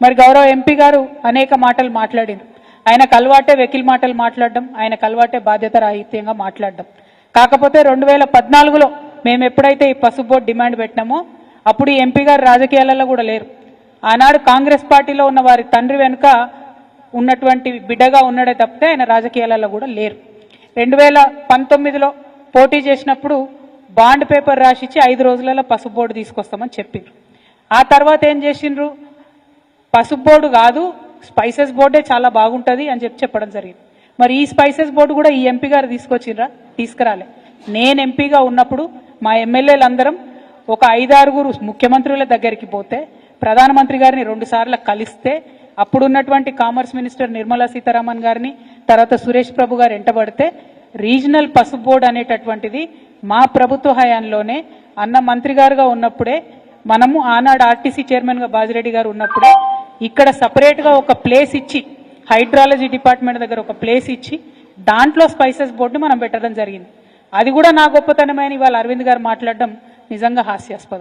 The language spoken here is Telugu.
మరి గౌరవ ఎంపీ గారు అనేక మాటలు మాట్లాడింది. ఆయనకు అలవాటే వెకిల్ మాటలు మాట్లాడడం, ఆయనకు అలవాటే బాధ్యత రాహిత్యంగా మాట్లాడడం. కాకపోతే 2014లో మేము ఎప్పుడైతే ఈ పసుపు బోర్డు డిమాండ్ పెట్టినామో అప్పుడు ఈ ఎంపీ గారు రాజకీయాలలో కూడా లేరు. ఆనాడు కాంగ్రెస్ పార్టీలో ఉన్న వారి తండ్రి వెనుక ఉన్నటువంటి బిడ్డగా ఉన్నాడే తప్పితే ఆయన రాజకీయాలలో కూడా లేరు. 2019లో పోటీ చేసినప్పుడు బాండ్ పేపర్ రాసిచ్చి 5 రోజులలో పసుపు బోర్డు తీసుకొస్తామని చెప్పిండ్రు. ఆ తర్వాత ఏం చేసిండ్రు? పసుపు బోర్డు కాదు, స్పైసెస్ బోర్డే చాలా బాగుంటుంది అని చెప్పడం జరిగింది. మరి ఈ స్పైసెస్ బోర్డు కూడా ఈ ఎంపీ గారు తీసుకొచ్చిండ్రా? తీసుకురాలే. నేను ఎంపీగా ఉన్నప్పుడు మా ఎమ్మెల్యేలందరం ఒక 5-6 ముఖ్యమంత్రుల దగ్గరికి పోతే, ప్రధానమంత్రి గారిని 2 సార్లు కలిస్తే, అప్పుడున్నటువంటి కామర్స్ మినిస్టర్ నిర్మలా సీతారామన్ గారిని, తర్వాత సురేష్ ప్రభు గారు ఎంటబడితే రీజనల్ పసుపు బోర్డు అనేటటువంటిది మా ప్రభుత్వ హయాంలోనే అన్న మంత్రి గారుగా ఉన్నప్పుడే, మనము ఆనాడు ఆర్టీసీ చైర్మన్గా బాజిరెడ్డి గారు ఉన్నప్పుడే ఇక్కడ సపరేట్గా ఒక ప్లేస్ ఇచ్చి, హైడ్రాలజీ డిపార్ట్మెంట్ దగ్గర ఒక ప్లేస్ ఇచ్చి దాంట్లో స్పైసెస్ బోర్డుని మనం పెట్టడం జరిగింది. అది కూడా నా గొప్పతనమైన ఇవాళ అరవింద్ గారు మాట్లాడడం నిజంగా హాస్యాస్పదం.